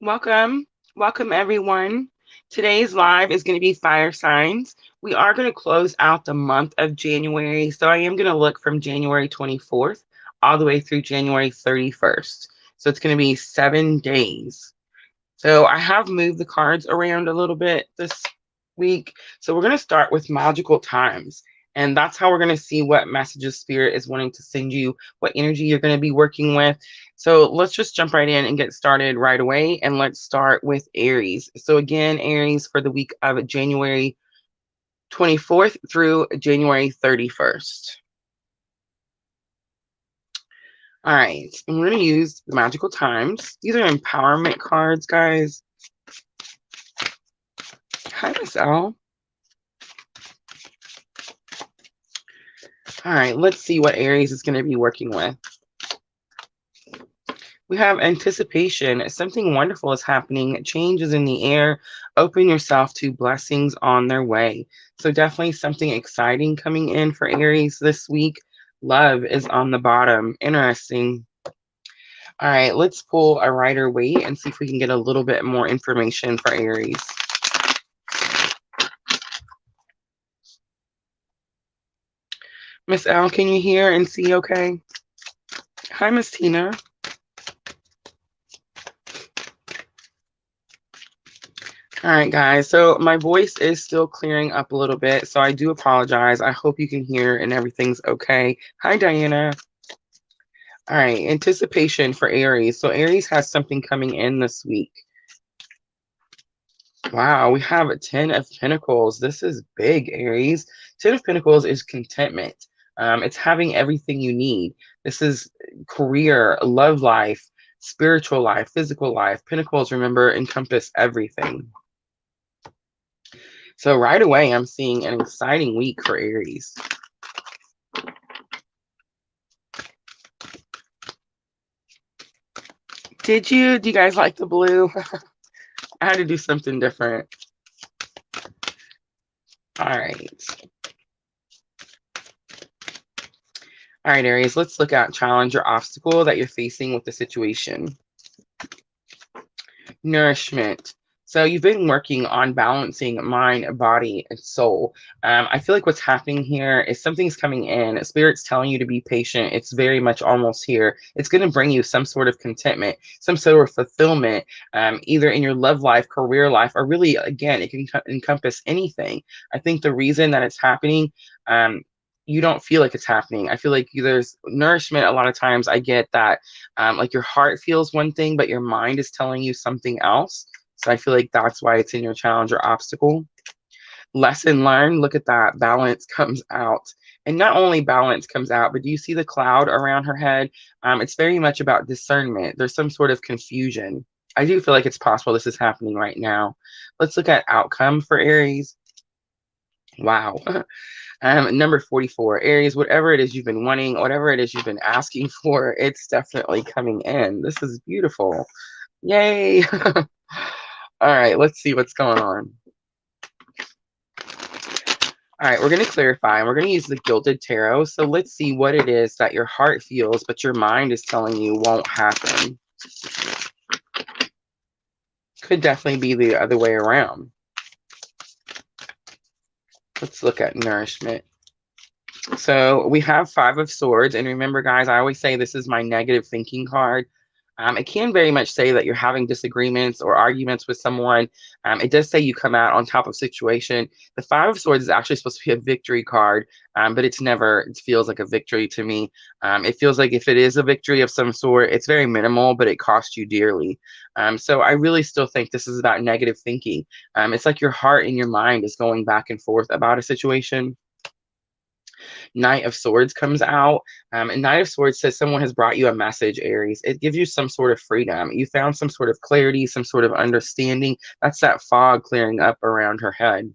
Welcome. Welcome, everyone. Today's live is going to be fire signs. We are going to close out the month of January. So I am going to look from January 24th all the way through January 31st. So it's going to be 7 days. So I have moved the cards around a little bit this week. So we're going to start with magical times. And that's how we're going to see what messages Spirit is wanting to send you, what energy you're going to be working with. So let's just jump right in and get started right away. And let's start with Aries. So again, Aries for the week of January 24th through January 31st. All right, and we're going to use the magical times. These are empowerment cards, guys. Hi, Miss L. All right, let's see what Aries is going to be working with. We have anticipation. Something wonderful is happening. Change is in the air. Open yourself to blessings on their way. So definitely something exciting coming in for Aries this week. Love is on the bottom. Interesting. All right, let's pull a Rider-Waite and see if we can get a little bit more information for Aries. Miss L, can you hear and see okay? Hi, Miss Tina. All right, guys. So my voice is still clearing up a little bit, so I do apologize. I hope you can hear and everything's okay. Hi, Diana. All right, anticipation for Aries. So Aries has something coming in this week. Wow, we have a 10 of Pentacles. This is big, Aries. 10 of Pentacles is contentment. It's having everything you need. This is career, love life, spiritual life, physical life. Pentacles, remember, encompass everything. So right away, I'm seeing an exciting week for Aries. Do you guys like the blue? I had to do something different. All right. All right, Aries, let's look at challenge or obstacle that you're facing with the situation. Nourishment. So you've been working on balancing mind, body, and soul. I feel like what's happening here is something's coming in. Spirit's telling you to be patient. It's very much almost here. It's going to bring you some sort of contentment, some sort of fulfillment, either in your love life, career life, or really, again, it can encompass anything. I think the reason that it's happening, you don't feel like it's happening. I feel like there's nourishment. A lot of times I get that like your heart feels one thing, but your mind is telling you something else. So I feel like that's why it's in your challenge or obstacle. Lesson learned. Look at that. Balance comes out. And not only balance comes out, but do you see the cloud around her head? It's very much about discernment. There's some sort of confusion. I do feel like it's possible this is happening right now. Let's look at outcome for Aries. Wow. Number 44, Aries, whatever it is you've been wanting, whatever it is you've been asking for, it's definitely coming in. This is beautiful. Yay. All right, let's see what's going on. All right, we're going to clarify, and we're going to use the Gilded Tarot. So let's see what it is that your heart feels, but your mind is telling you won't happen. Could definitely be the other way around. Let's look at nourishment. So we have 5 of Swords. And remember, guys, I always say this is my negative thinking card. It can very much say that you're having disagreements or arguments with someone. It does say you come out on top of situation. The 5 of Swords is actually supposed to be a victory card, but it feels like a victory to me. It feels like if it is a victory of some sort, it's very minimal, but it costs you dearly. So I really still think this is about negative thinking. It's like your heart and your mind is going back and forth about a situation. Knight of Swords comes out. And Knight of Swords says someone has brought you a message, Aries. It gives you some sort of freedom. You found some sort of clarity, some sort of understanding. That's that fog clearing up around her head.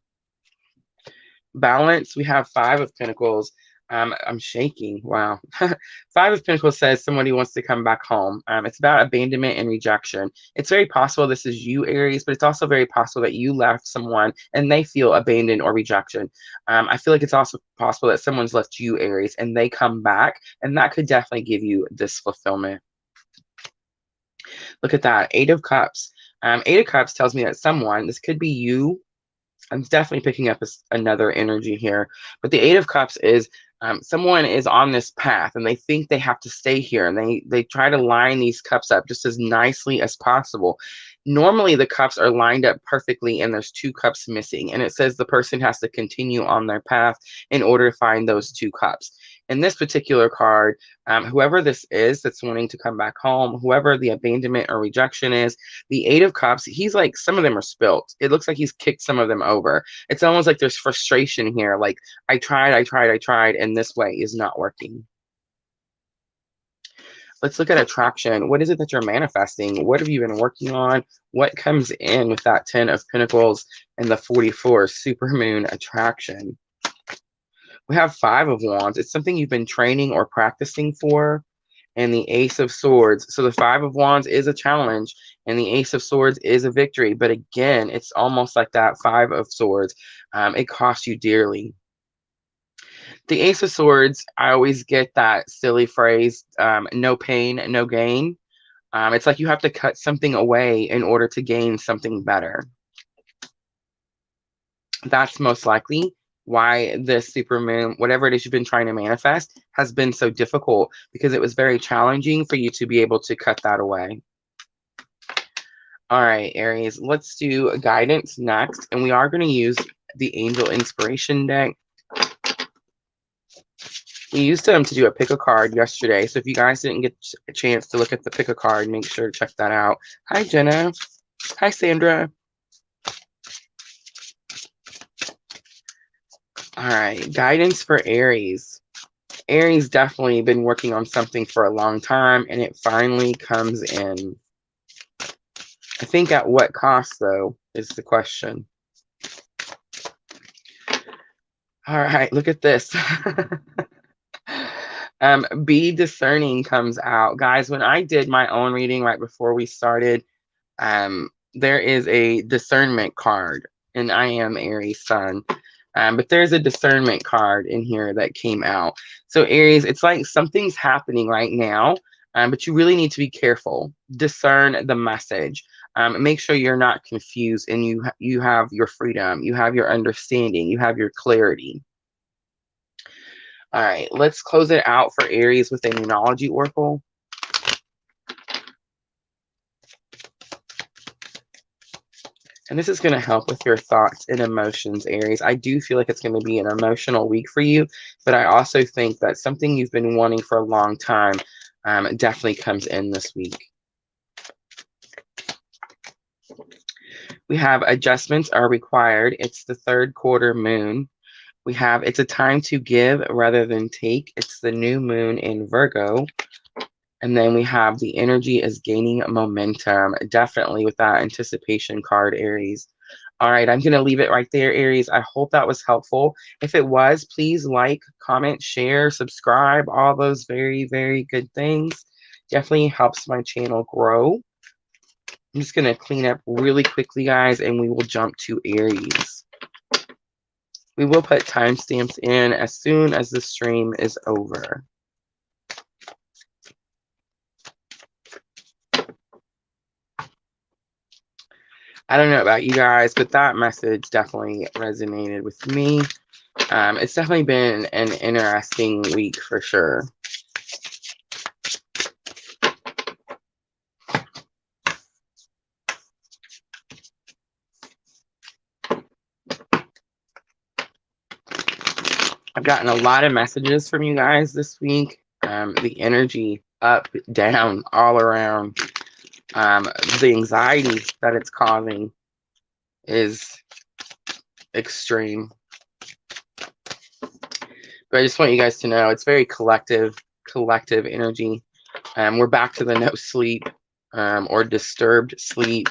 Balance, we have 5 of Pentacles. I'm shaking. Wow. 5 of Pentacles says somebody wants to come back home. It's about abandonment and rejection. It's very possible this is you, Aries, but it's also very possible that you left someone and they feel abandoned or rejection. I feel like it's also possible that someone's left you, Aries, and they come back, and that could definitely give you this fulfillment. Look at that. 8 of Cups. Eight of Cups tells me that someone, this could be you. I'm definitely picking up another energy here, but the Eight of Cups is someone is on this path and they think they have to stay here, and they try to line these cups up just as nicely as possible. Normally, the cups are lined up perfectly, and there's two cups missing, and it says the person has to continue on their path in order to find those two cups. In this particular card, whoever this is that's wanting to come back home, whoever the abandonment or rejection is, the Eight of Cups, he's like, some of them are spilt. It looks like he's kicked some of them over. It's almost like there's frustration here. Like, I tried, and this way is not working. Let's look at attraction. What is it that you're manifesting? What have you been working on? What comes in with that 10 of Pentacles and the 44 supermoon attraction? We have 5 of Wands. It's something you've been training or practicing for. And the Ace of Swords. So the 5 of Wands is a challenge, and the Ace of Swords is a victory. But again, it's almost like that 5 of Swords. It costs you dearly. The Ace of Swords, I always get that silly phrase, no pain, no gain. It's like you have to cut something away in order to gain something better. That's most likely why this supermoon, whatever it is you've been trying to manifest, has been so difficult, because it was very challenging for you to be able to cut that away. All right, Aries, let's do guidance next, and we are going to use the Angel Inspiration deck. We used them to do a pick a card yesterday, so if you guys didn't get a chance to look at the pick a card, make sure to check that out. Hi, Jenna. Hi, Sandra. All right, guidance for Aries. Aries definitely been working on something for a long time, and it finally comes in. I think at what cost, though, is the question. All right, look at this. Be discerning comes out. Guys, when I did my own reading right before we started, there is a discernment card, and I am Aries sun. But there's a discernment card in here that came out. So Aries, it's like something's happening right now, but you really need to be careful. Discern the message. Make sure you're not confused, and you have your freedom, you have your understanding, you have your clarity. All right, let's close it out for Aries with a numerology oracle. And this is going to help with your thoughts and emotions, Aries. I do feel like it's going to be an emotional week for you, but I also think that something you've been wanting for a long time definitely comes in this week. We have adjustments are required. It's the 3rd quarter moon. We have it's a time to give rather than take. It's the new moon in Virgo. And then we have the energy is gaining momentum, definitely with that anticipation card, Aries. All right, I'm going to leave it right there, Aries. I hope that was helpful. If it was, please like, comment, share, subscribe, all those very, very good things. Definitely helps my channel grow. I'm just going to clean up really quickly, guys, and we will jump to Aries. We will put timestamps in as soon as the stream is over. I don't know about you guys, but that message definitely resonated with me. It's definitely been an interesting week for sure. I've gotten a lot of messages from you guys this week. The energy up, down, all around. The anxiety that it's causing is extreme. But I just want you guys to know it's very collective energy. We're back to the no sleep or disturbed sleep.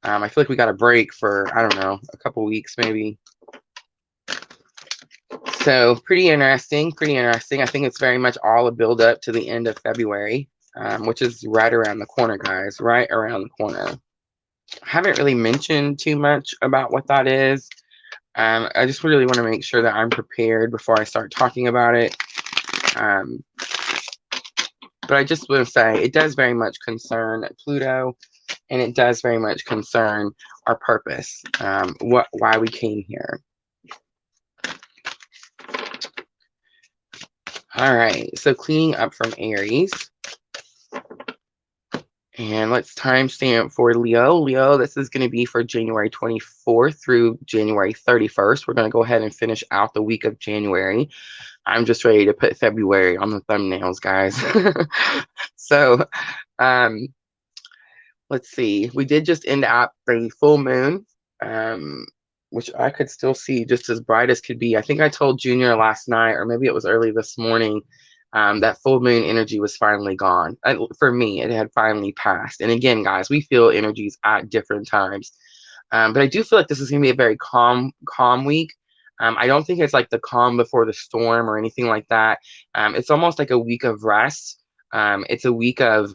I feel like we got a break for, I don't know, a couple weeks maybe. So pretty interesting. I think it's very much all a build up to the end of February, which is right around the corner, guys, right around the corner. I haven't really mentioned too much about what that is. I just really want to make sure that I'm prepared before I start talking about it. But I just want to say it does very much concern Pluto, and it does very much concern our purpose, why we came here. All right, so cleaning up from Aries. And let's timestamp for Leo. Leo, this is going to be for January 24th through January 31st. We're going to go ahead and finish out the week of January. I'm just ready to put February on the thumbnails, guys. So, let's see. We did just end up the full moon, which I could still see just as bright as could be. I think I told Junior last night, or maybe it was early this morning, that full moon energy was finally gone. For me, it had finally passed. And again, guys, we feel energies at different times. But I do feel like this is going to be a very calm week. I don't think it's like the calm before the storm or anything like that. It's almost like a week of rest. It's a week of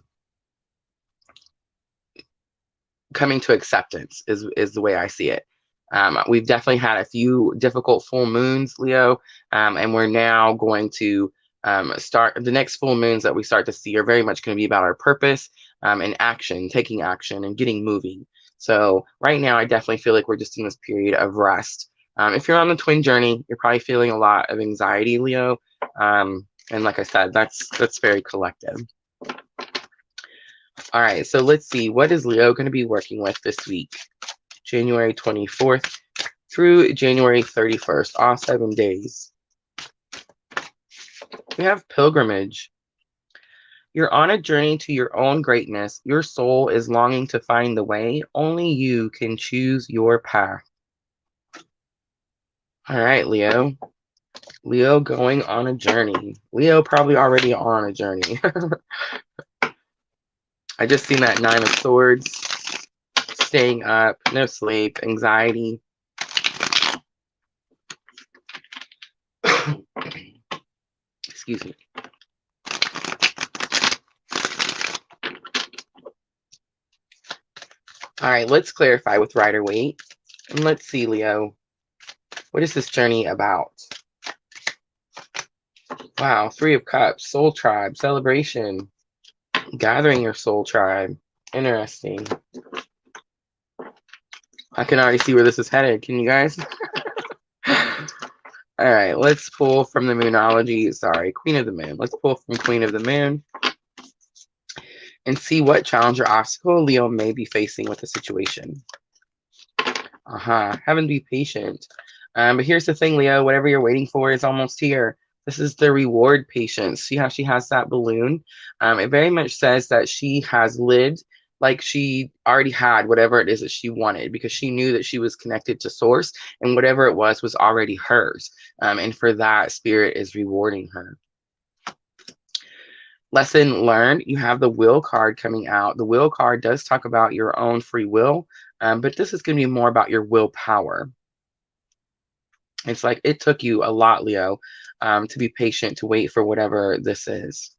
coming to acceptance is the way I see it. We've definitely had a few difficult full moons, Leo, and we're now going to start the next full moons that we start to see are very much going to be about our purpose and action, taking action and getting moving. So right now, I definitely feel like we're just in this period of rest. If you're on the twin journey, you're probably feeling a lot of anxiety, Leo. And like I said, that's very collective. All right, so let's see. What is Leo going to be working with this week? January 24th through January 31st, all 7 days. We have pilgrimage. You're on a journey to your own greatness. Your soul is longing to find the way. Only you can choose your path. All right, Leo. Leo going on a journey. Leo probably already on a journey. I just seen that 9 of Swords. Staying up, no sleep, anxiety. Excuse me. All right, let's clarify with Rider-Waite. And let's see, Leo. What is this journey about? Wow, 3 of Cups, Soul Tribe, celebration, gathering your soul tribe. Interesting. I can already see where this is headed. Can you guys? All right, let's pull from the Moonology. Sorry, Queen of the Moon. Let's pull from Queen of the Moon and see what challenge or obstacle Leo may be facing with the situation. Having to be patient. But here's the thing, Leo. Whatever you're waiting for is almost here. This is the reward patience. See how she has that balloon? It very much says that she has lived like she already had whatever it is that she wanted, because she knew that she was connected to source, and whatever it was already hers. And for that, Spirit is rewarding her. Lesson learned. You have the will card coming out. The will card does talk about your own free will, but this is going to be more about your willpower. It's like it took you a lot, Leo, to be patient, to wait for whatever this is.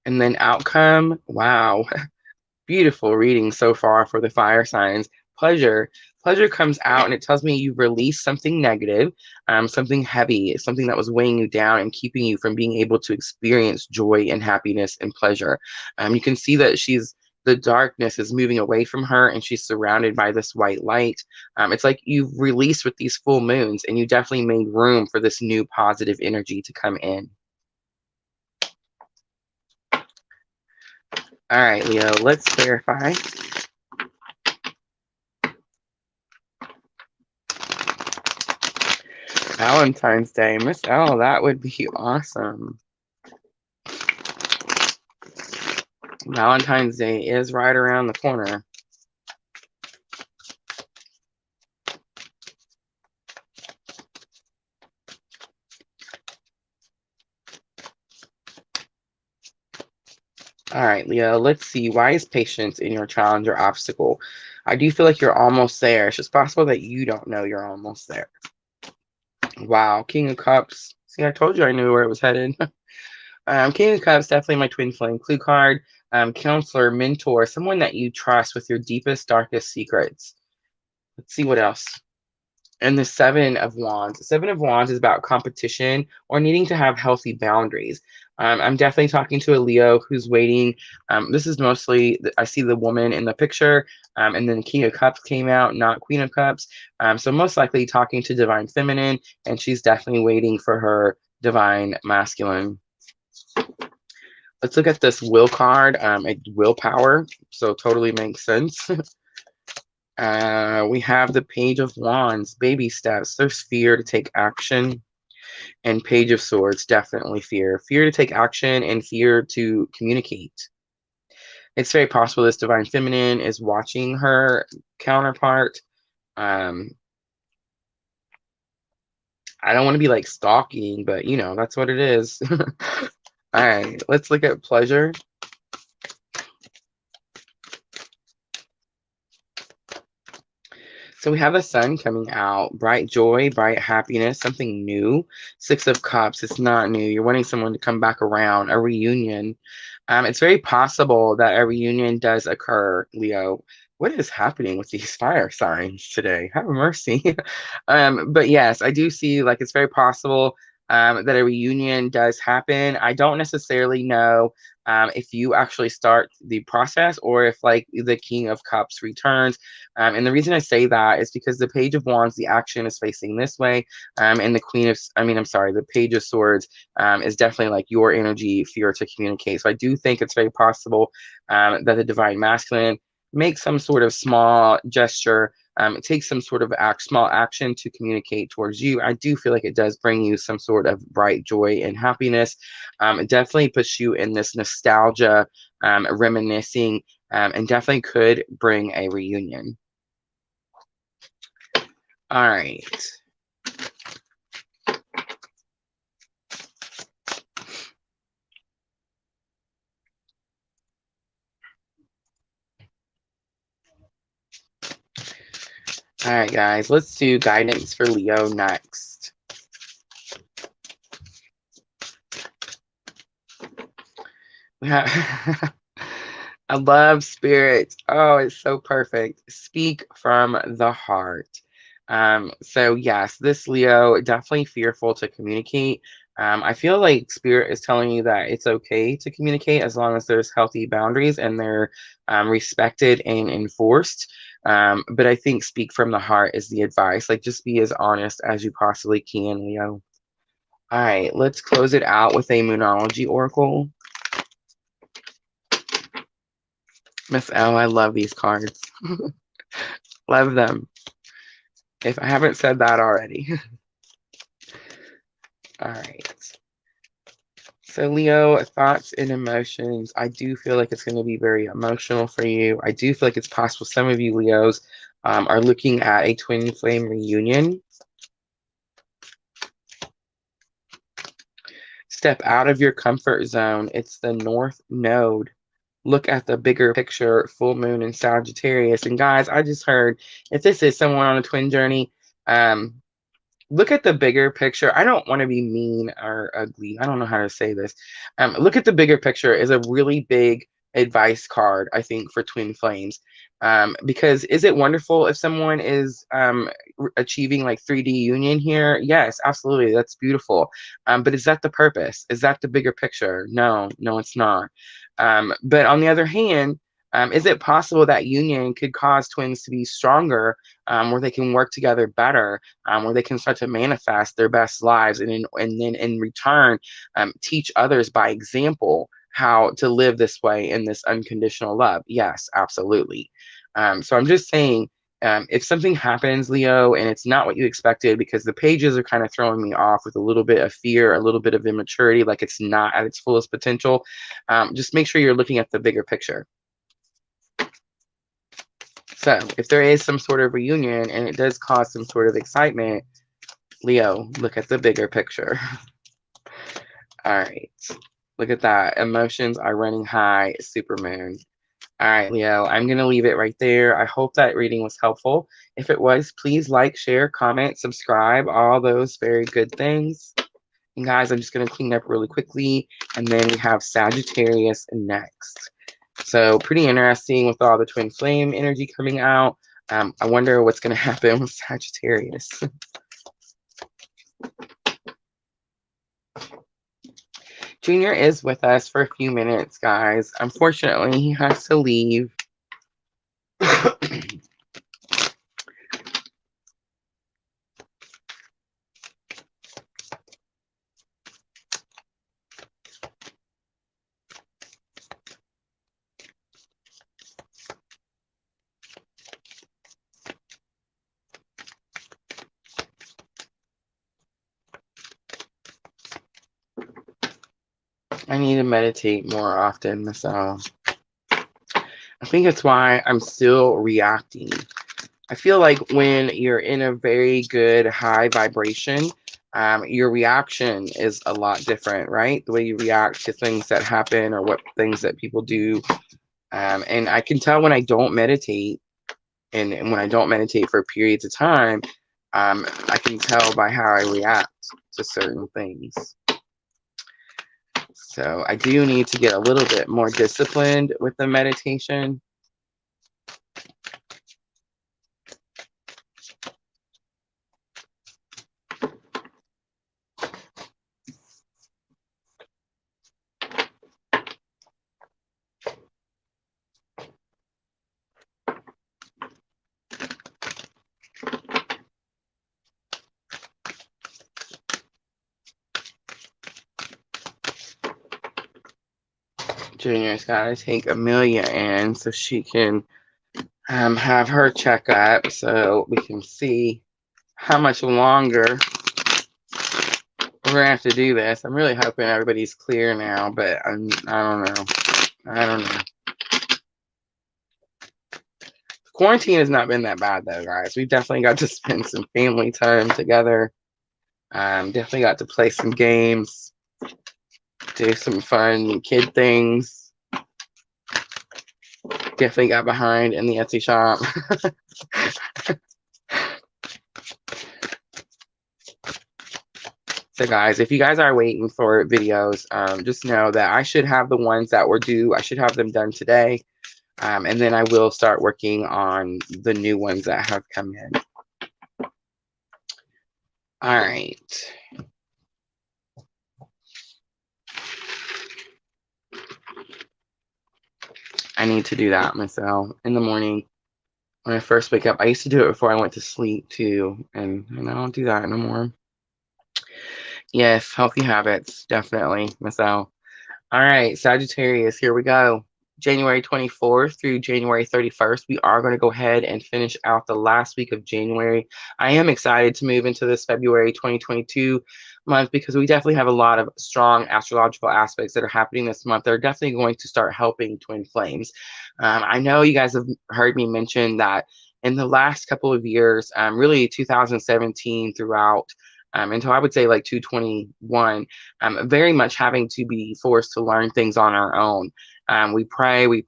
And then outcome. Wow. Beautiful reading so far for the fire signs. Pleasure. Pleasure comes out and it tells me you've released something negative, something heavy, something that was weighing you down and keeping you from being able to experience joy and happiness and pleasure. You can see that the darkness is moving away from her and she's surrounded by this white light. It's like you've released with these full moons and you definitely made room for this new positive energy to come in. All right, Leo, let's clarify. Valentine's Day. Miss L, that would be awesome. Valentine's Day is right around the corner. All right, Leo, let's see. Why is patience in your challenge or obstacle? I do feel like you're almost there. It's just possible that you don't know you're almost there. Wow, King of Cups. See, I told you I knew where it was headed. King of Cups, definitely my twin flame clue card. Counselor, mentor, someone that you trust with your deepest, darkest secrets. Let's see what else. And the 7 of Wands. The 7 of Wands is about competition or needing to have healthy boundaries. I'm definitely talking to a Leo who's waiting. This is mostly, I see the woman in the picture, and then the King of Cups came out, not Queen of Cups. So most likely talking to Divine Feminine, and she's definitely waiting for her Divine Masculine. Let's look at this will card, willpower. So totally makes sense. We have the Page of Wands, baby steps. There's fear to take action. And Page of Swords, definitely fear. Fear to take action and fear to communicate. It's very possible this Divine Feminine is watching her counterpart. Um, I don't want to be like stalking, but you know, that's what it is. All right, let's look at pleasure. So we have the sun coming out, bright joy, bright happiness, something new. Six of Cups, it's not new. You're wanting someone to come back around, a reunion. It's very possible that a reunion does occur, Leo. What is happening with these fire signs today? Have mercy. But yes, I do see like it's very possible that a reunion does happen. I don't necessarily know if you actually start the process or if like the King of Cups returns. And the reason I say that is because the Page of Wands, the action is facing this way, and the the Page of Swords is definitely like your energy, fear to communicate. So I do think it's very possible that the Divine Masculine makes some sort of small gesture, take some sort of small action to communicate towards you. I do feel like it does bring you some sort of bright joy and happiness. It definitely puts you in this nostalgia, reminiscing, and definitely could bring a reunion. All right. All right, guys, let's do guidance for Leo next. I love spirit. Oh, it's so perfect. Speak from the heart. So yes, this Leo definitely fearful to communicate. I feel like spirit is telling you that it's okay to communicate as long as there's healthy boundaries and they're respected and enforced. But I think speak from the heart is the advice. Like just be as honest as you possibly can, Leo. All right, let's close it out with a Moonology Oracle. Miss L, I love these cards. Love them. If I haven't said that already. All right. So Leo, thoughts and emotions. I do feel like it's going to be very emotional for you. I do feel like it's possible some of you Leos are looking at a twin flame reunion. Step out of your comfort zone. It's the North Node. Look at the bigger picture, full moon in Sagittarius. And guys, I just heard if this is someone on a twin journey, look at the bigger picture. I don't want to be mean or ugly. I don't know how to say this. Look at the bigger picture is a really big advice card, I think, for twin flames. Because is it wonderful if someone is achieving like 3D union here? Yes, absolutely. That's beautiful. But is that the purpose? Is that the bigger picture? No, no, it's not. But on the other hand, is it possible that union could cause twins to be stronger, where they can work together better, where they can start to manifest their best lives, and then in return, teach others by example how to live this way in this unconditional love? Yes, absolutely. So I'm just saying, if something happens, Leo, and it's not what you expected, because the pages are kind of throwing me off with a little bit of fear, a little bit of immaturity, like it's not at its fullest potential, just make sure you're looking at the bigger picture. So if there is some sort of reunion and it does cause some sort of excitement, Leo, look at the bigger picture. All right. Look at that. Emotions are running high, supermoon. All right, Leo, I'm going to leave it right there. I hope that reading was helpful. If it was, please like, share, comment, subscribe, all those very good things. And guys, I'm just going to clean up really quickly. And then we have Sagittarius next. So pretty interesting with all the twin flame energy coming out. I wonder what's going to happen with Sagittarius. Junior is with us for a few minutes, guys. Unfortunately, he has to leave. I need to meditate more often, so I think it's why I'm still reacting. I feel like when you're in a very good high vibration, your reaction is a lot different, right? The way you react to things that happen or what things that people do. And I can tell when I don't meditate and when I don't meditate for periods of time, I can tell by how I react to certain things. So I do need to get a little bit more disciplined with the meditation. Junior's got to take Amelia in so she can have her checkup so we can see how much longer we're gonna have to do this. I'm really hoping everybody's clear now, but I don't know. I don't know. Quarantine has not been that bad though, guys. We definitely got to spend some family time together. Definitely got to play some games, do some fun kid things. Definitely got behind in the Etsy shop. So guys, if you guys are waiting for videos, just know that I should have the ones that were due. I should have them done today. And then I will start working on the new ones that have come in. All right. I need to do that myself in the morning when I first wake up. I used to do it before I went to sleep too, and I don't do that no more. Yes, healthy habits, definitely, myself. All right, Sagittarius, here we go. January 24th through January 31st, we are going to go ahead and finish out the last week of January. I am excited to move into this February 2022 month because we definitely have a lot of strong astrological aspects that are happening this month. They're definitely going to start helping twin flames. I know you guys have heard me mention that in the last couple of years, really 2017 throughout, until I would say like 221, very much having to be forced to learn things on our own. We pray, we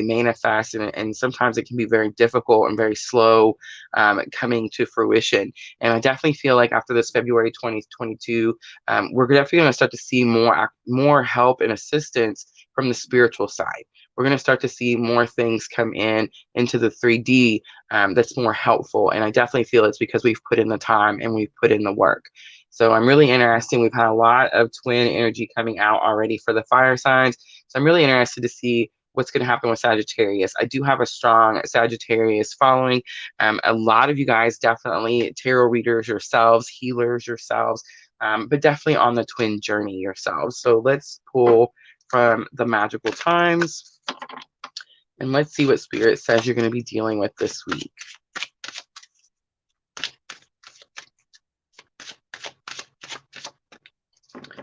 manifest, and sometimes it can be very difficult and very slow coming to fruition. And I definitely feel like after this February 2022, we're definitely going to start to see more help and assistance from the spiritual side. We're going to start to see more things come in into the 3D that's more helpful. And I definitely feel it's because we've put in the time and we've put in the work. So I'm really interested. We've had a lot of twin energy coming out already for the fire signs. So I'm really interested to see what's going to happen with Sagittarius. I do have a strong Sagittarius following. A lot of you guys definitely tarot readers yourselves, healers yourselves, but definitely on the twin journey yourselves. So let's pull from the magical times and let's see what Spirit says you're going to be dealing with this week.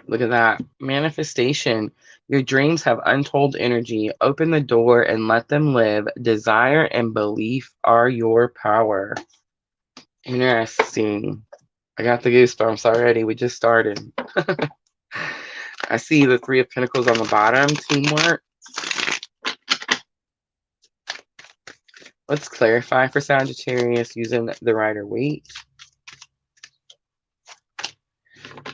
Look at that. Manifestation. Your dreams have untold energy. Open the door and let them live. Desire and belief are your power. Interesting. I got the goosebumps already. We just started. I see the Three of Pentacles on the bottom. Teamwork. Let's clarify for Sagittarius using the Rider-Waite.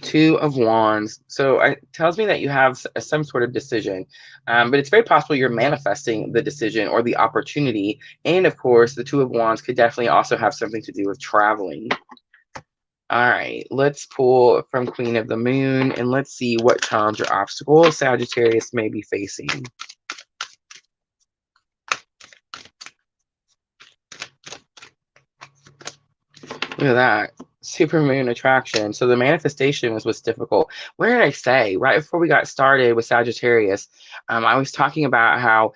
Two of Wands. So it tells me that you have some sort of decision, but it's very possible you're manifesting the decision or the opportunity. And of course, the Two of Wands could definitely also have something to do with traveling. All right, let's pull from Queen of the Moon and let's see what challenge or obstacle Sagittarius may be facing. Look at that. Supermoon attraction. So the manifestation was what's difficult. What did I say? Right before we got started with Sagittarius, I was talking about how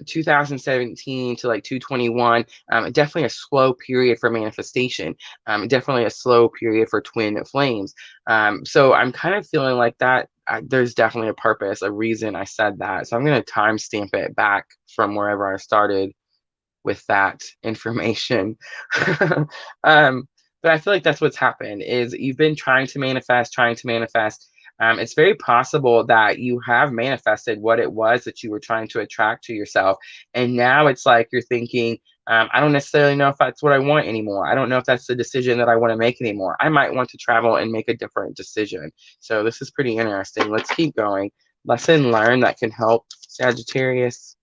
2017 to like 221, definitely a slow period for manifestation. Definitely a slow period for twin flames. So I'm kind of feeling like that. There's definitely a purpose, a reason I said that. So I'm going to timestamp it back from wherever I started with that information. um, but I feel like that's what's happened is you've been trying to manifest, trying to manifest. It's very possible that you have manifested what it was that you were trying to attract to yourself. And now it's like you're thinking, I don't necessarily know if that's what I want anymore. I don't know if that's the decision that I want to make anymore. I might want to travel and make a different decision. So this is pretty interesting. Let's keep going. Lesson learned that can help Sagittarius.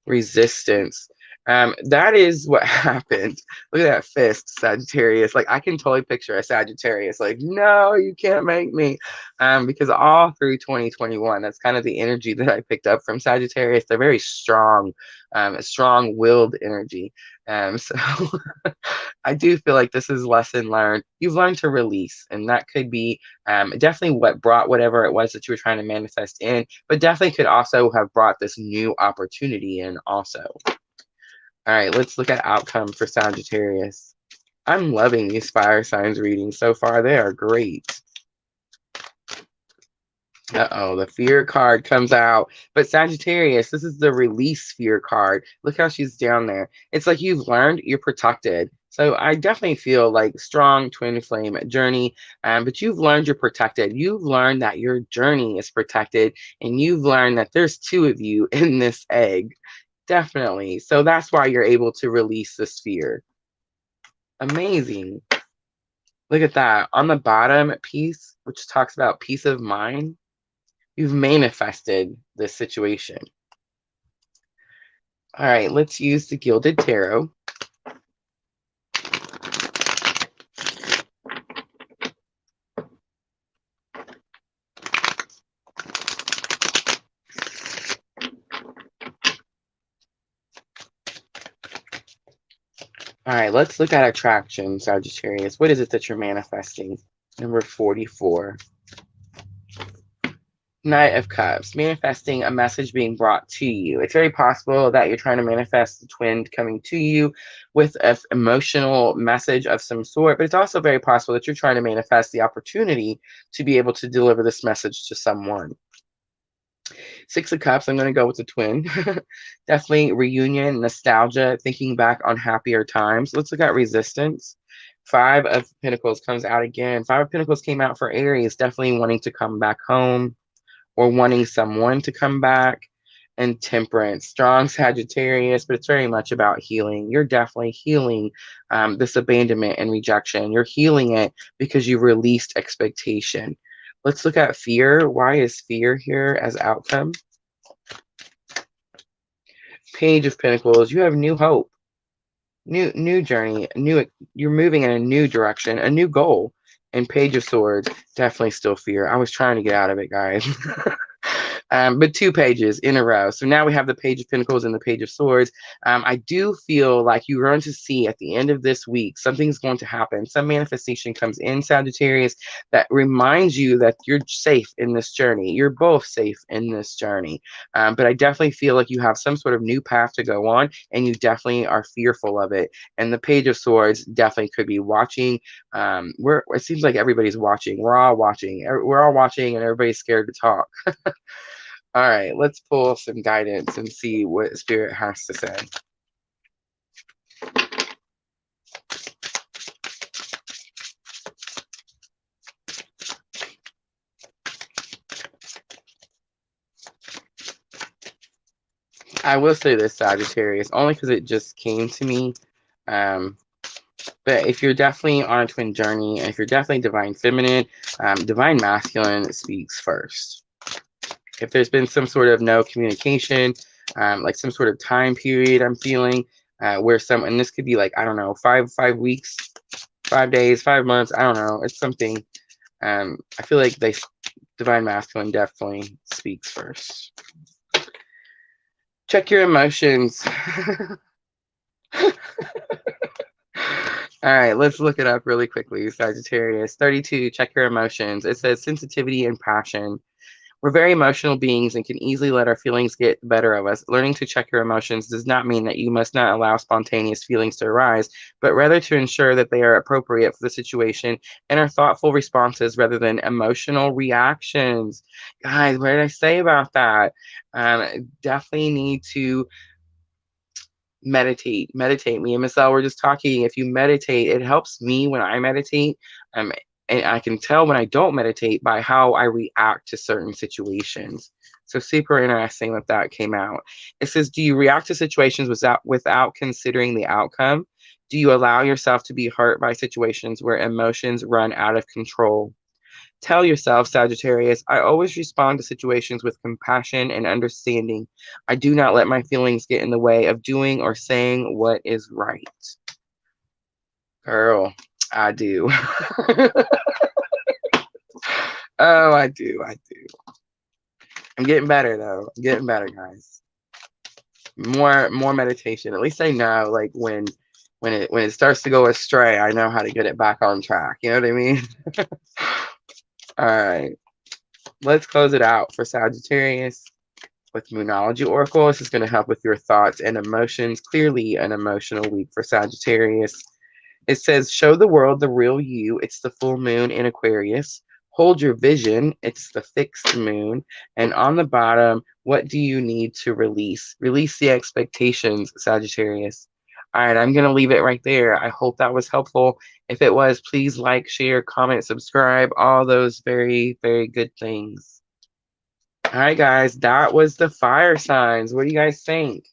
Resistance. That is what happened. Look at that fist, Sagittarius. Like I can totally picture a Sagittarius like, no, you can't make me. Because all through 2021, that's kind of the energy that I picked up from Sagittarius. They're very strong, strong-willed energy. So I do feel like this is lesson learned. You've learned to release, and that could be definitely what brought whatever it was that you were trying to manifest in, but definitely could also have brought this new opportunity in also. All right, let's look at outcome for Sagittarius. I'm loving these fire signs readings so far. They are great. Uh-oh, the fear card comes out. But Sagittarius, this is the release fear card. Look how she's down there. It's like you've learned, you're protected. So I definitely feel like strong twin flame journey, but you've learned you're protected. You've learned that your journey is protected, and you've learned that there's two of you in this egg. Definitely. So that's why you're able to release this fear. Amazing. Look at that. On the bottom piece, which talks about peace of mind, you've manifested this situation. All right, let's use the Gilded Tarot. All right, let's look at attraction, Sagittarius. What is it that you're manifesting? Number 44. Knight of Cups, manifesting a message being brought to you. It's very possible that you're trying to manifest the twin coming to you with an emotional message of some sort, but it's also very possible that you're trying to manifest the opportunity to be able to deliver this message to someone. Six of Cups, I'm going to go with the twin. Definitely reunion, nostalgia, thinking back on happier times. Let's look at resistance. Five of Pentacles comes out again. Five of Pentacles came out for Aries, definitely wanting to come back home or wanting someone to come back. And Temperance, strong Sagittarius, but it's very much about healing. You're definitely healing this abandonment and rejection. You're healing it because you released expectation. Let's look at fear. Why is fear here as outcome? Page of Pentacles, you have new hope, new journey, you're moving in a new direction, a new goal. And Page of Swords, definitely still fear. I was trying to get out of it, guys. But 2 pages in a row. So now we have the Page of Pentacles and the Page of Swords. I do feel like you're going to see at the end of this week, something's going to happen. Some manifestation comes in, Sagittarius, that reminds you that you're safe in this journey. You're both safe in this journey. But I definitely feel like you have some sort of new path to go on, and you definitely are fearful of it. And the Page of Swords definitely could be watching. It seems like everybody's watching. We're all watching. We're all watching, and everybody's scared to talk. All right, let's pull some guidance and see what Spirit has to say. I will say this, Sagittarius, only because it just came to me. But if you're definitely on a twin journey, and if you're definitely divine feminine, divine masculine speaks first. If there's been some sort of no communication, like some sort of time period I'm feeling where and this could be like, I don't know, five weeks, 5 days, 5 months. I don't know. It's something. I feel like Divine Masculine definitely speaks first. Check your emotions. All right, let's look it up really quickly. Sagittarius 32, check your emotions. It says sensitivity and passion. We're very emotional beings and can easily let our feelings get the better of us. Learning to check your emotions does not mean that you must not allow spontaneous feelings to arise, but rather to ensure that they are appropriate for the situation and are thoughtful responses rather than emotional reactions. Guys, what did I say about that? Definitely need to meditate. Me and Miss L were just talking. If you meditate, it helps me when I meditate. um and I can tell when I don't meditate by how I react to certain situations. So super interesting that came out. It says, do you react to situations without considering the outcome? Do you allow yourself to be hurt by situations where emotions run out of control? Tell yourself, Sagittarius, I always respond to situations with compassion and understanding. I do not let my feelings get in the way of doing or saying what is right. Girl, I do. Oh, I do. I do. I'm getting better though. I'm getting better, guys. More meditation. At least I know, like when it starts to go astray, I know how to get it back on track. You know what I mean? All right. Let's close it out for Sagittarius with Moonology Oracle. This is going to help with your thoughts and emotions. Clearly an emotional week for Sagittarius. It says, show the world the real you. It's the full moon in Aquarius. Hold your vision. It's the fixed moon. And on the bottom, what do you need to release? Release the expectations, Sagittarius. All right, I'm going to leave it right there. I hope that was helpful. If it was, please like, share, comment, subscribe, all those very, very good things. All right, guys, that was the fire signs. What do you guys think?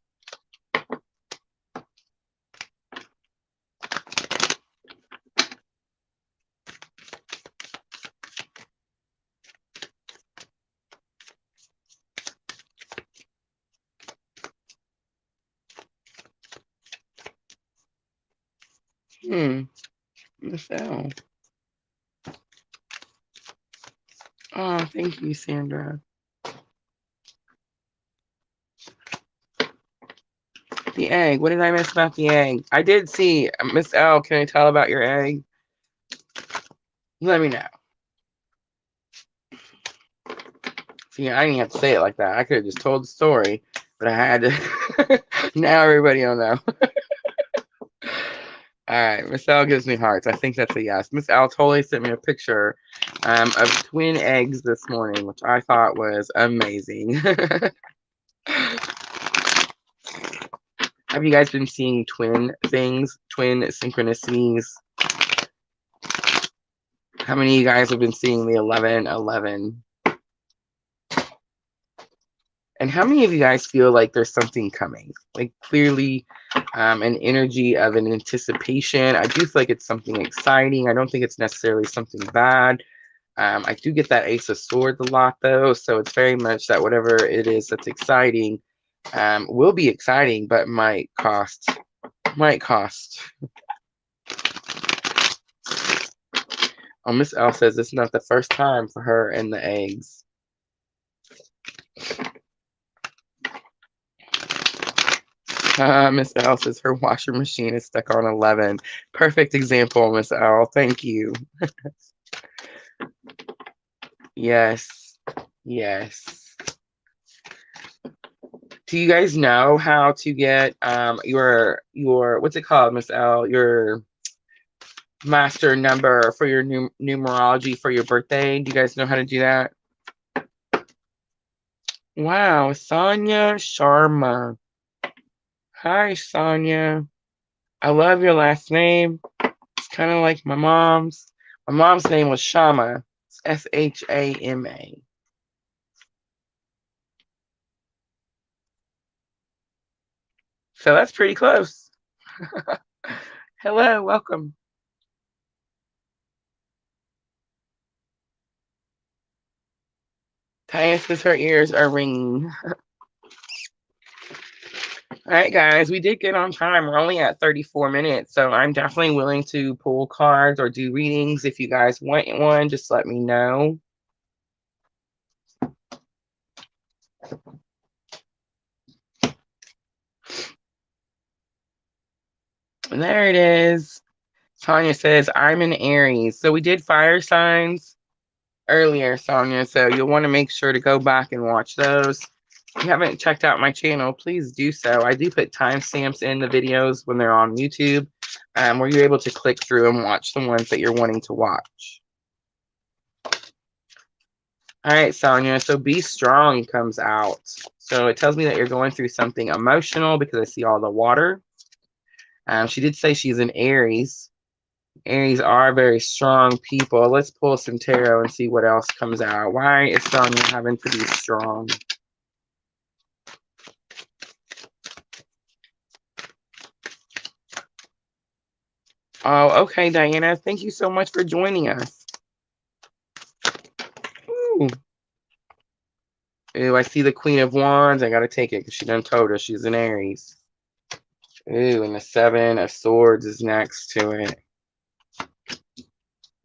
Michelle. Oh, thank you, Sandra. The egg. What did I miss about the egg? I did see Miss L. Can I tell about your egg? Let me know. See, I didn't have to say it like that. I could have just told the story, but I had to. Now everybody will know. All right, Miss L gives me hearts. I think that's a yes. Miss L totally sent me a picture of twin eggs this morning, which I thought was amazing. Have you guys been seeing twin things, twin synchronicities? How many of you guys have been seeing the 11:11? And how many of you guys feel like there's something coming? Like clearly an energy of an anticipation. I do feel like it's something exciting. I don't think it's necessarily something bad. I do get that Ace of Swords a lot though. So it's very much that whatever it is that's exciting will be exciting, but might cost. Oh, Miss L says it's not the first time for her and the eggs. Miss L says her washer machine is stuck on 11. Perfect example, Miss L. Thank you. Yes. Yes. Do you guys know how to get your what's it called, Miss L? Your master number for your numerology for your birthday? Do you guys know how to do that? Wow, Sonia Sharma. Hi, Sonia. I love your last name. It's kind of like my mom's. My mom's name was Shama. It's Shama. So that's pretty close. Hello, welcome. Taya says her ears are ringing. All right, guys, we did get on time. We're only at 34 minutes, so I'm definitely willing to pull cards or do readings. If you guys want one, just let me know. And there it is. Tanya says, I'm an Aries. So we did fire signs earlier, Sonia, so you'll want to make sure to go back and watch those. If you haven't checked out my channel, please do so. I do put timestamps in the videos when they're on YouTube, where you're able to click through and watch the ones that you're wanting to watch. All right, Sonia, so be strong comes out. So it tells me that you're going through something emotional because I see all the water. She did say she's an Aries. Aries are very strong people. Let's pull some tarot and see what else comes out. Why is Sonia having to be strong? Oh, okay, Diana. Thank you so much for joining us. Ooh. Ooh, I see the Queen of Wands. I gotta take it because she done told us she's an Aries. Ooh, and the Seven of Swords is next to it.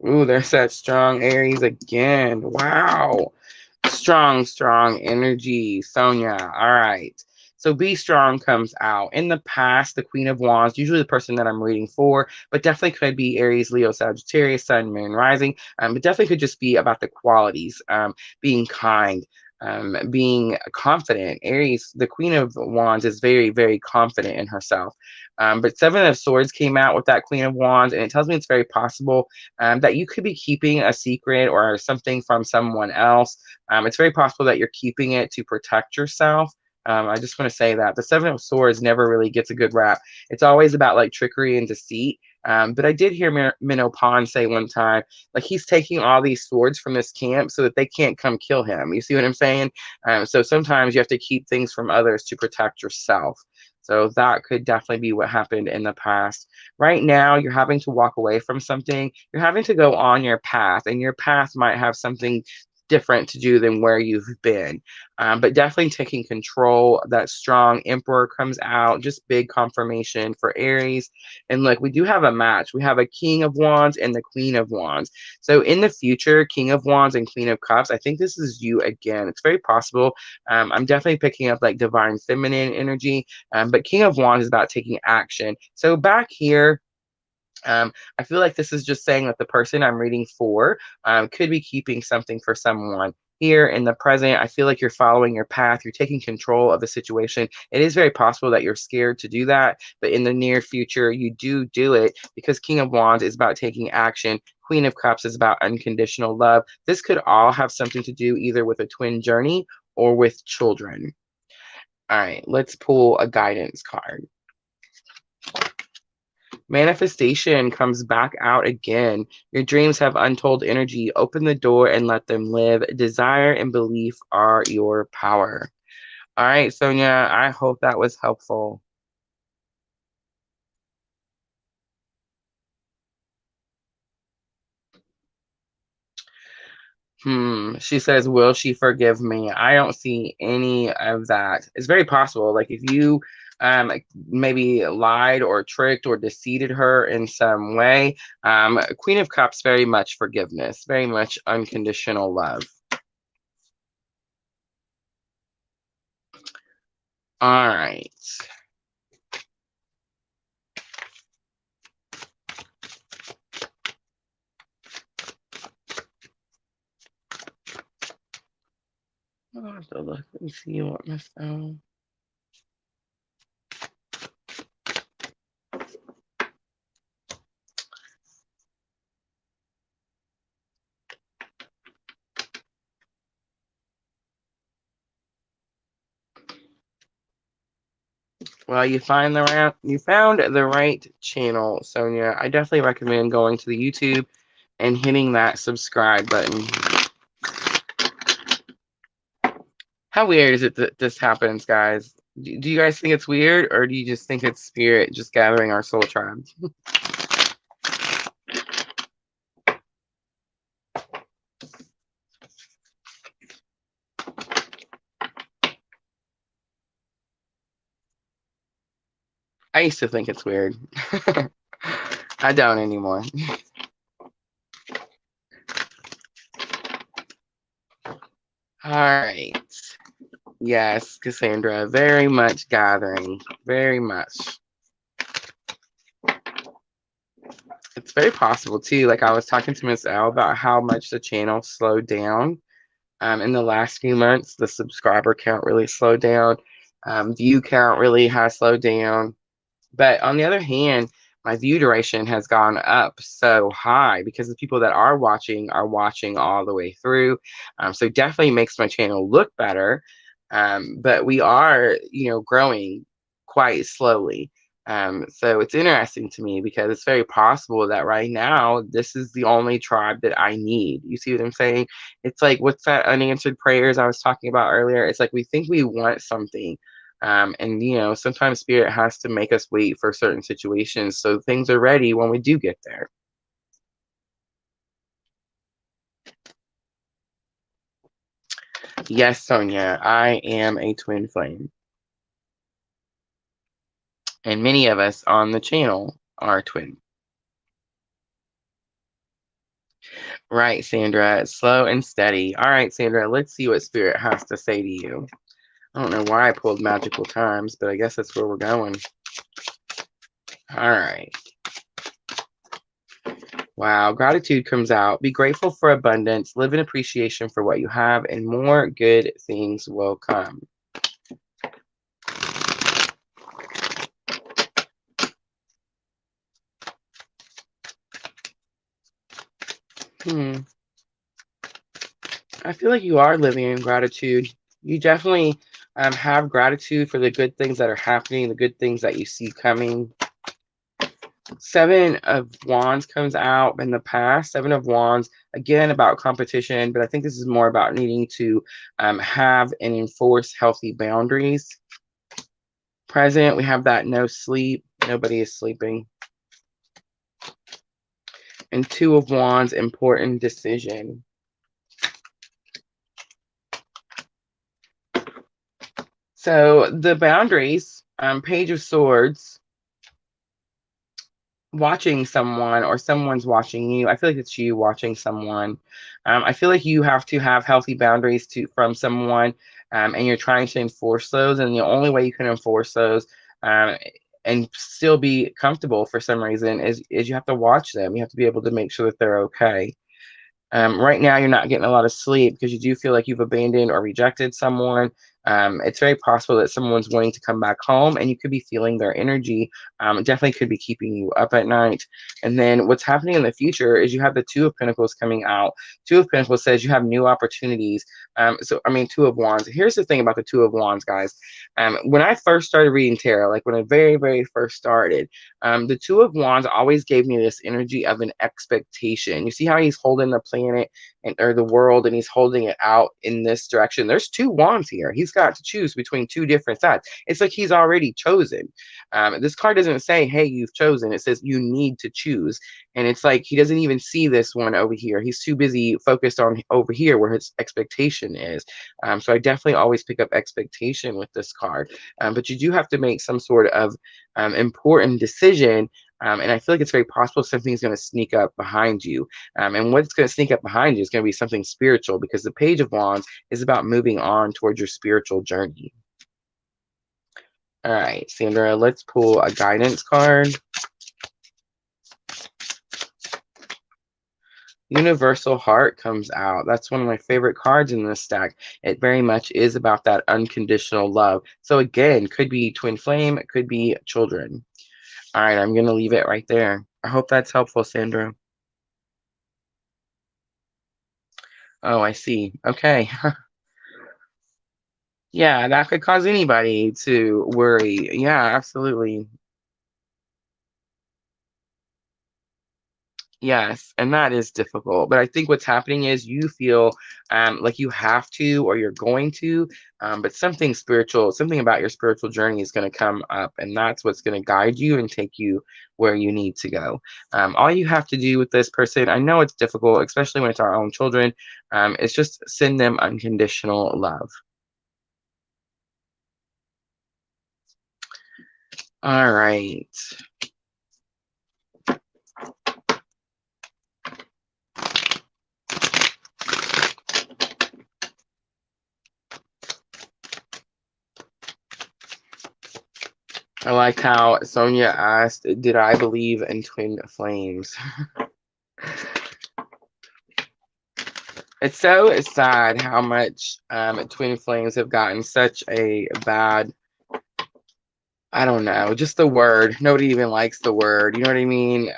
Ooh, there's that strong Aries again. Wow. Strong, strong energy, Sonia. All right. So be strong comes out. In the past, the Queen of Wands, usually the person that I'm reading for, but definitely could be Aries, Leo, Sagittarius, Sun, Moon, Rising. But definitely could just be about the qualities, being kind, being confident. Aries, the Queen of Wands, is very, very confident in herself. But Seven of Swords came out with that Queen of Wands, and it tells me it's very possible that you could be keeping a secret or something from someone else. It's very possible that you're keeping it to protect yourself. I just want to say that the Seven of Swords never really gets a good rap. It's always about like trickery and deceit. But I did hear Minnow Pond say one time, like he's taking all these swords from this camp so that they can't come kill him. You see what I'm saying? So sometimes you have to keep things from others to protect yourself. So that could definitely be what happened in the past. Right now, you're having to walk away from something. You're having to go on your path, and your path might have something different to do than where you've been. But definitely taking control. That strong Emperor comes out, just big confirmation for Aries. And look, we do have a match. We have a King of Wands and the Queen of Wands. So in the future, King of Wands and Queen of Cups, I think this is you again. It's very possible. I'm definitely picking up like divine feminine energy, but King of Wands is about taking action. So back here, I feel like this is just saying that the person I'm reading for could be keeping something for someone. Here in the present, I feel like you're following your path. You're taking control of the situation. It is very possible that you're scared to do that, but in the near future, you do it because King of Wands is about taking action. Queen of Cups is about unconditional love. This could all have something to do either with a twin journey or with children. All right, let's pull a guidance card. Manifestation comes back out again. Your dreams have untold energy. Open the door and let them live. Desire and belief are your power. All right, Sonia, I hope that was helpful. She says, will she forgive me? I don't see any of that. It's very possible. Like if you maybe lied or tricked or deceived her in some way, Queen of Cups, very much forgiveness, very much unconditional love. All right. I'll have to look and see what my phone. Well, you found the right channel, Sonia. I definitely recommend going to the YouTube and hitting that subscribe button. How weird is it that this happens, guys? Do you guys think it's weird, or do you just think it's spirit just gathering our soul tribes? I used to think it's weird. I don't anymore. All right. Yes, Cassandra, very much gathering. Very much. It's very possible too. Like I was talking to Miss L about how much the channel slowed down. In the last few months, the subscriber count really slowed down. View count really has slowed down. But on the other hand, my view duration has gone up so high because the people that are watching all the way through. So definitely makes my channel look better. But we are, growing quite slowly. So it's interesting to me because it's very possible that right now this is the only tribe that I need. You see what I'm saying? It's like what's that unanswered prayers I was talking about earlier? It's like we think we want something, and sometimes spirit has to make us wait for certain situations so things are ready when we do get there. Yes, Sonia, I am a twin flame. And many of us on the channel are twin. Right, Sandra, slow and steady. All right, Sandra, let's see what spirit has to say to you. I don't know why I pulled magical times, but I guess that's where we're going. All right. Wow, gratitude comes out. Be grateful for abundance, live in appreciation for what you have, and more good things will come. Hmm. I feel like you are living in gratitude. You definitely have gratitude for the good things that are happening, the good things that you see coming. Seven of Wands comes out in the past. Seven of Wands, again, about competition, but I think this is more about needing to have and enforce healthy boundaries. Present, we have that no sleep. Nobody is sleeping. And Two of Wands, important decision. So the boundaries, Page of Swords, watching someone or someone's watching you. I feel like it's you watching someone. I feel like you have to have healthy boundaries from someone, and you're trying to enforce those. And the only way you can enforce those, um, and still be comfortable for some reason is you have to watch them. You have to be able to make sure that they're okay. Right now, you're not getting a lot of sleep because you do feel like you've abandoned or rejected someone. It's very possible that someone's wanting to come back home and you could be feeling their energy. It definitely could be keeping you up at night. And then what's happening in the future is you have the Two of Pentacles coming out. Two of Pentacles says you have new opportunities. Two of Wands. Here's the thing about the Two of Wands, guys. When I first started reading tarot, like when I very, very first started, the Two of Wands always gave me this energy of an expectation. You see how he's holding the planet or the world, and he's holding it out in this direction. There's two wands here. He's got to choose between two different sides. It's like he's already chosen. This card doesn't say, "Hey, you've chosen." It says you need to choose, and it's like he doesn't even see this one over here. He's too busy focused on over here where his expectation is. So I definitely always pick up expectation with this card. But you do have to make some sort of important decision. And I feel like it's very possible something's going to sneak up behind you. And what's going to sneak up behind you is going to be something spiritual because the Page of Wands is about moving on towards your spiritual journey. All right, Sandra, let's pull a guidance card. Universal Heart comes out. That's one of my favorite cards in this stack. It very much is about that unconditional love. So again, could be twin flame, it could be children. All right, I'm going to leave it right there. I hope that's helpful, Sandra. Oh, I see. Okay. Yeah, that could cause anybody to worry. Yeah, absolutely. Yes, and that is difficult. But I think what's happening is you feel like you have to or you're going to, but something spiritual, something about your spiritual journey is going to come up, and that's what's going to guide you and take you where you need to go. All you have to do with this person, I know it's difficult, especially when it's our own children, is just send them unconditional love. All right. I like how Sonia asked, did I believe in twin flames? It's so sad how much twin flames have gotten such a bad, I don't know, just the word. Nobody even likes the word. You know what I mean?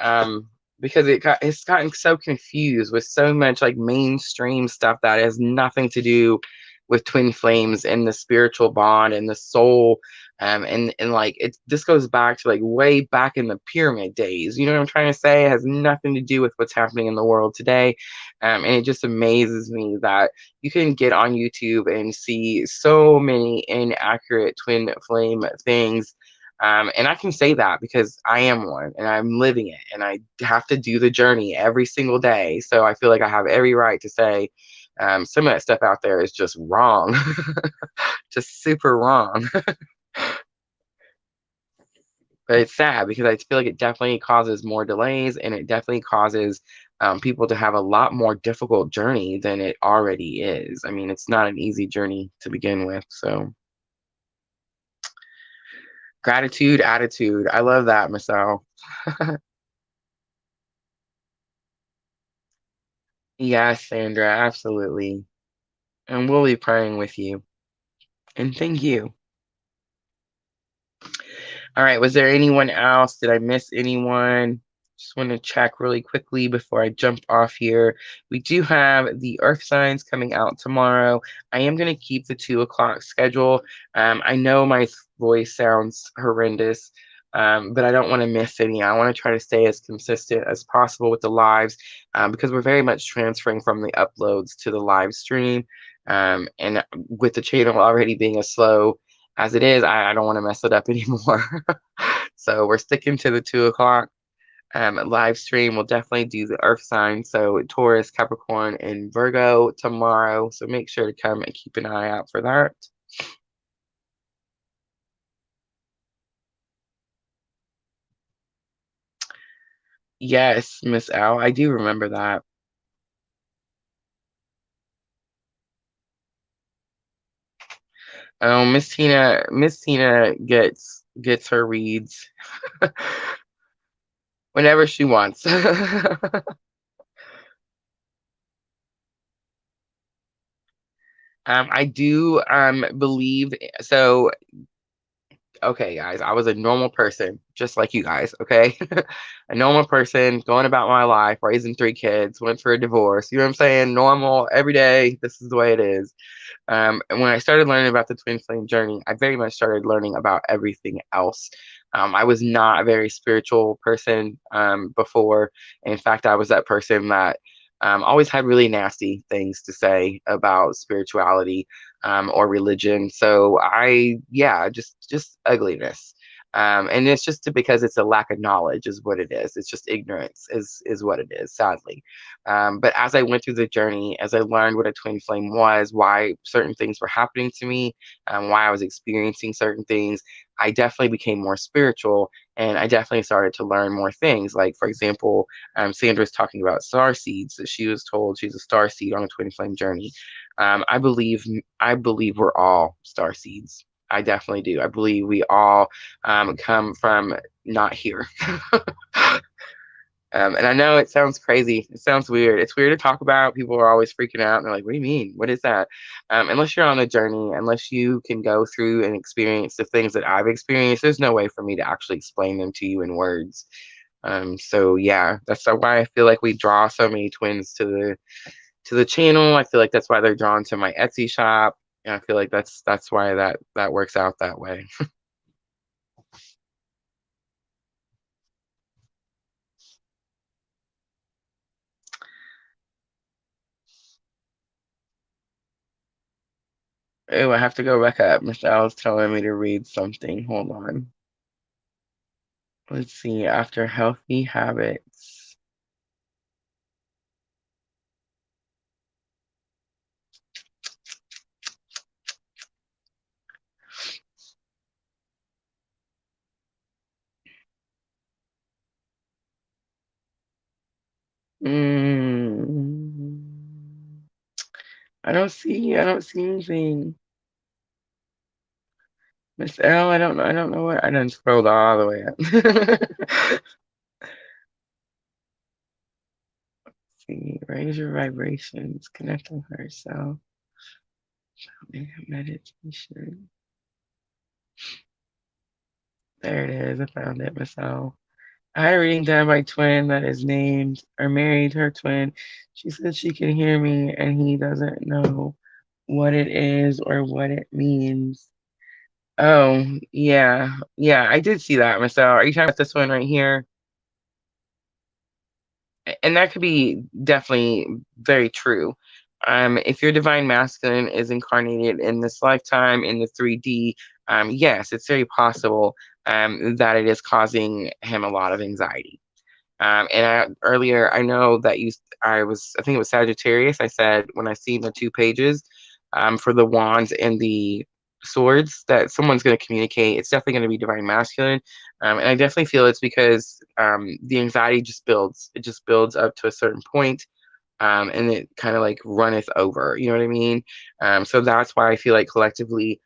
Because it's gotten so confused with so much like mainstream stuff that has nothing to do with twin flames and the spiritual bond and the soul. And like this goes back to like way back in the pyramid days. You know what I'm trying to say? It has nothing to do with what's happening in the world today. And it just amazes me that you can get on YouTube and see so many inaccurate twin flame things, and I can say that because I am one and I'm living it and I have to do the journey every single day. So I feel like I have every right to say some of that stuff out there is just wrong, just super wrong. But it's sad because I feel like it definitely causes more delays and it definitely causes people to have a lot more difficult journey than it already is. I mean, it's not an easy journey to begin with. So gratitude, attitude. I love that, Michelle. Yes, Sandra, absolutely. And we'll be praying with you. And thank you. All right. Was there anyone else? Did I miss anyone? Just want to check really quickly before I jump off here. We do have the Earth signs coming out tomorrow. I am going to keep the 2 o'clock schedule. I know my voice sounds horrendous, but I don't want to miss any. I want to try to stay as consistent as possible with the lives, because we're very much transferring from the uploads to the live stream. And with the channel already being as slow as it is, I don't want to mess it up anymore. So we're sticking to the 2 o'clock live stream. We'll definitely do the Earth sign. So Taurus, Capricorn, and Virgo tomorrow. So make sure to come and keep an eye out for that. Yes, Miss Al, I do remember that. Oh, Miss Tina gets her reads whenever she wants. I do believe so. Okay, guys, I was a normal person, just like you guys, okay? A normal person going about my life, raising 3 kids, went for a divorce. You know what I'm saying? Normal, every day. This is the way it is. And when I started learning about the twin flame journey, I very much started learning about everything else. I was not a very spiritual person before. In fact, I was that person that always had really nasty things to say about spirituality or religion. So yeah, just ugliness. And it's just because it's a lack of knowledge is what it is. It's just ignorance is what it is, sadly. But as I went through the journey, as I learned what a twin flame was, why certain things were happening to me, why I was experiencing certain things, I definitely became more spiritual and I definitely started to learn more things. Like, for example, Sandra's talking about star seeds, that she was told she's a star seed on a twin flame journey. I believe we're all star seeds. I definitely do. I believe we all come from not here. And I know it sounds crazy. It sounds weird. It's weird to talk about. People are always freaking out. And they're like, what do you mean? What is that? Unless you're on a journey, unless you can go through and experience the things that I've experienced, there's no way for me to actually explain them to you in words. So yeah, that's why I feel like we draw so many twins to the channel. I feel like that's why they're drawn to my Etsy shop. And I feel like that's why that works out that way. Oh, I have to go back up. Michelle's telling me to read something. Hold on. Let's see. After healthy habits. Mm. I don't see anything. Miss L, I don't know what, I done scrolled all the way up. See, raise your vibrations, connect with herself, meditation. There it is, I found it myself. I had a reading done by twin that is named or married her twin. She said she can hear me and he doesn't know what it is or what it means. Oh, yeah. Yeah, I did see that myself. Are you talking about this one right here? And that could be definitely very true. If your divine masculine is incarnated in this lifetime in the 3D, yes, it's very possible that it is causing him a lot of anxiety. Earlier, I know that I think it was Sagittarius. I said when I see the 2 pages for the wands and the swords, that someone's going to communicate. It's definitely going to be divine masculine. And I definitely feel it's because the anxiety just builds. It just builds up to a certain point, and it kind of like runneth over. You know what I mean? So that's why I feel like collectively,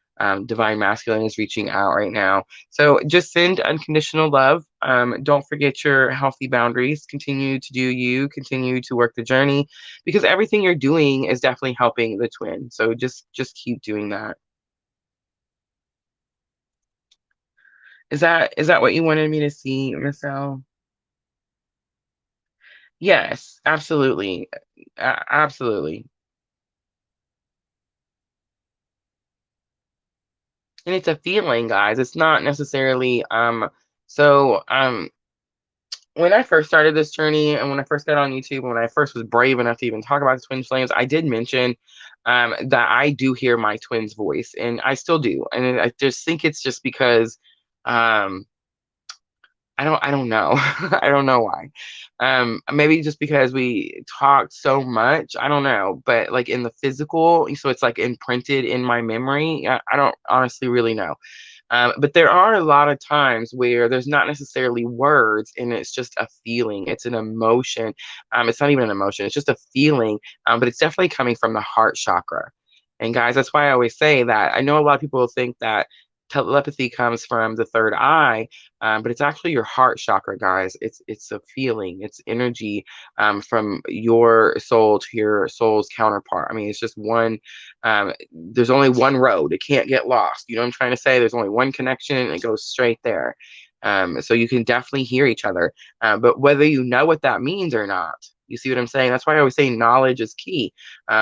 divine masculine is reaching out right now. So just send unconditional love. Don't forget your healthy boundaries. Continue to do you. Continue to work the journey, because everything you're doing is definitely helping the twin. So just keep doing that. Is that what you wanted me to see, Miss L? Yes, absolutely, absolutely. And it's a feeling, guys. It's not necessarily so when I first started this journey and when I first got on YouTube and when I first was brave enough to even talk about the twin flames, I did mention that I do hear my twin's voice, and I still do. And I just think it's just because um I don't know. I don't know why. Maybe just because we talked so much. I don't know. But like in the physical, so it's like imprinted in my memory. I don't honestly really know. But there are a lot of times where there's not necessarily words and it's just a feeling. It's an emotion. It's not even an emotion, it's just a feeling. But it's definitely coming from the heart chakra. And guys, that's why I always say that. I know a lot of people think that telepathy comes from the third eye, but it's actually your heart chakra, guys. It's a feeling, it's energy from your soul to your soul's counterpart. I mean, it's just one. There's only one road. It can't get lost. You know what I'm trying to say? There's only one connection, and it goes straight there. So you can definitely hear each other, but whether you know what that means or not, you see what I'm saying? That's why I always say knowledge is key,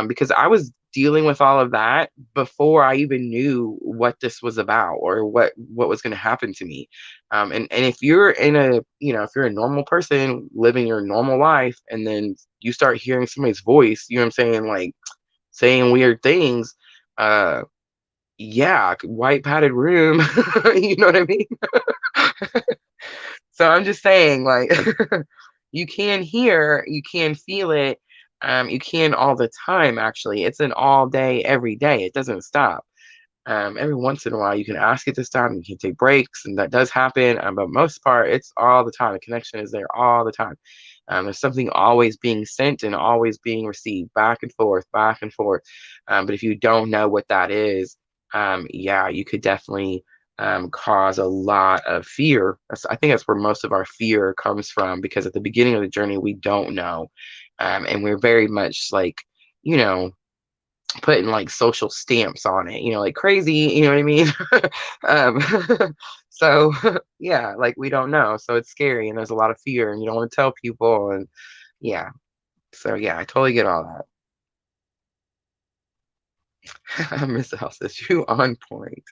because I was dealing with all of that before I even knew what this was about or what was going to happen to me. And if you're in a, if you're a normal person living your normal life and then you start hearing somebody's voice, you know what I'm saying, like saying weird things, uh yeah, white padded room, you know what I mean? So I'm just saying, like, you can hear, you can feel it, you can all the time. Actually, it's an all day, every day. It doesn't stop. Every once in a while, you can ask it to stop. You can take breaks, and that does happen. But most part, it's all the time. The connection is there all the time. There's something always being sent and always being received, back and forth, back and forth. But if you don't know what that is, yeah, you could definitely cause a lot of fear. I think that's where most of our fear comes from, because at the beginning of the journey, we don't know, and we're very much like, you know putting like social stamps on it, like crazy, you know what I mean? So yeah, like we don't know. So it's scary and there's a lot of fear and you don't want to tell people, and yeah. So yeah, I totally get all that. Miss House says you on point.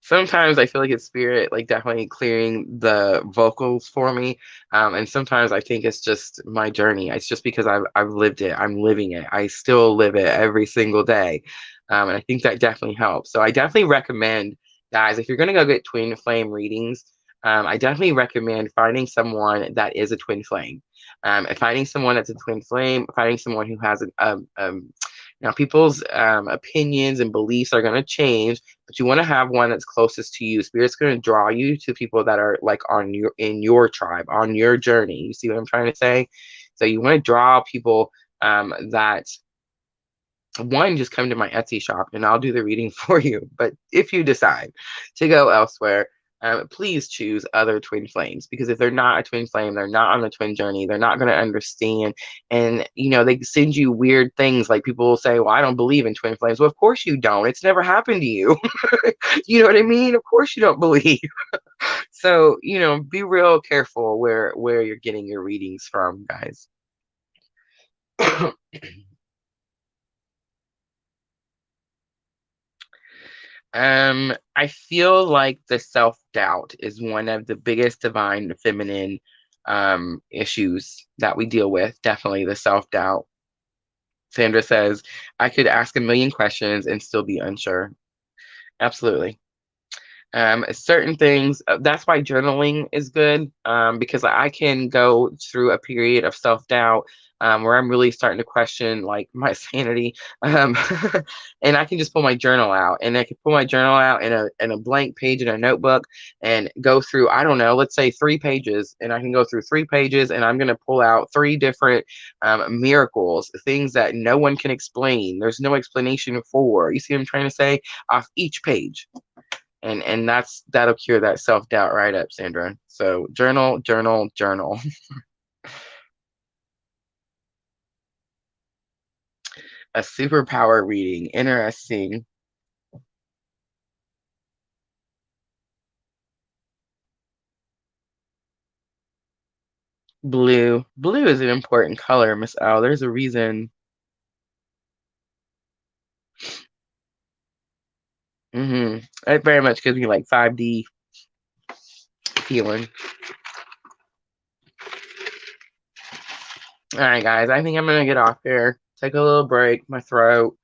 Sometimes I feel like it's spirit, like definitely clearing the vocals for me. And sometimes I think it's just my journey. It's just because I've lived it. I'm living it. I still live it every single day. And I think that definitely helps. So I definitely recommend, guys, if you're gonna go get twin flame readings, I definitely recommend finding someone that is a twin flame. And finding someone that's a twin flame, finding someone who has Now, people's opinions and beliefs are going to change, but you want to have one that's closest to you. Spirit's going to draw you to people that are like on your in your tribe, on your journey. You see what I'm trying to say? So you want to draw people that one, just come to my Etsy shop and I'll do the reading for you. But if you decide to go elsewhere, please choose other twin flames, because if they're not a twin flame, they're not on the twin journey, they're not going to understand. And, you know, they send you weird things like people will say, well, I don't believe in twin flames. Well, of course you don't. It's never happened to you. You know what I mean? Of course you don't believe. So, you know, be real careful where you're getting your readings from, guys. I feel like the self-doubt is one of the biggest divine feminine issues that we deal with. Definitely the self-doubt. Sandra says, I could ask a million questions and still be unsure. Absolutely. Certain things, that's why journaling is good, because I can go through a period of self-doubt, where I'm really starting to question like my sanity, um, and I can just pull my journal out, and I can pull my journal out in a blank page in a notebook and go through, I don't know, let's say 3 pages, and I can go through 3 pages and I'm going to pull out 3 different miracles, things that no one can explain, there's no explanation for. You see what I'm trying to say? Off each page. And that'll cure that self-doubt right up, Sandra. So journal, journal, journal. A superpower reading. Interesting. Blue. Blue is an important color, Miss L. There's a reason. It very much gives me like 5D feeling. All right, guys. I think I'm gonna get off here. Take a little break. My throat.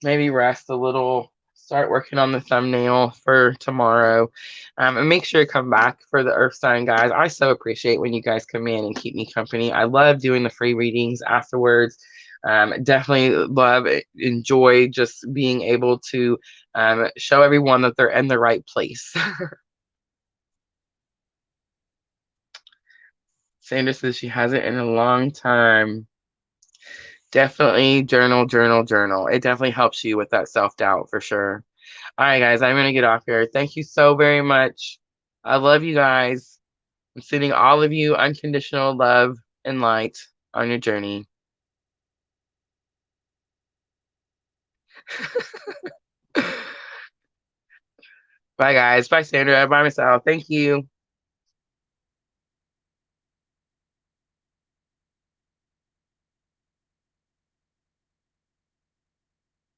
Maybe rest a little, start working on the thumbnail for tomorrow, and make sure to come back for the Earth sign, guys. I so appreciate when you guys come in and keep me company. I love doing the free readings afterwards. Definitely love it, enjoy just being able to show everyone that they're in the right place. Sandra says she hasn't in a long time. Definitely journal, journal, journal. It definitely helps you with that self-doubt for sure. All right, guys, I'm going to get off here. Thank you so very much. I love you guys. I'm sending all of you unconditional love and light on your journey. Bye, guys. Bye, Sandra. Bye, Miss Al. Thank you.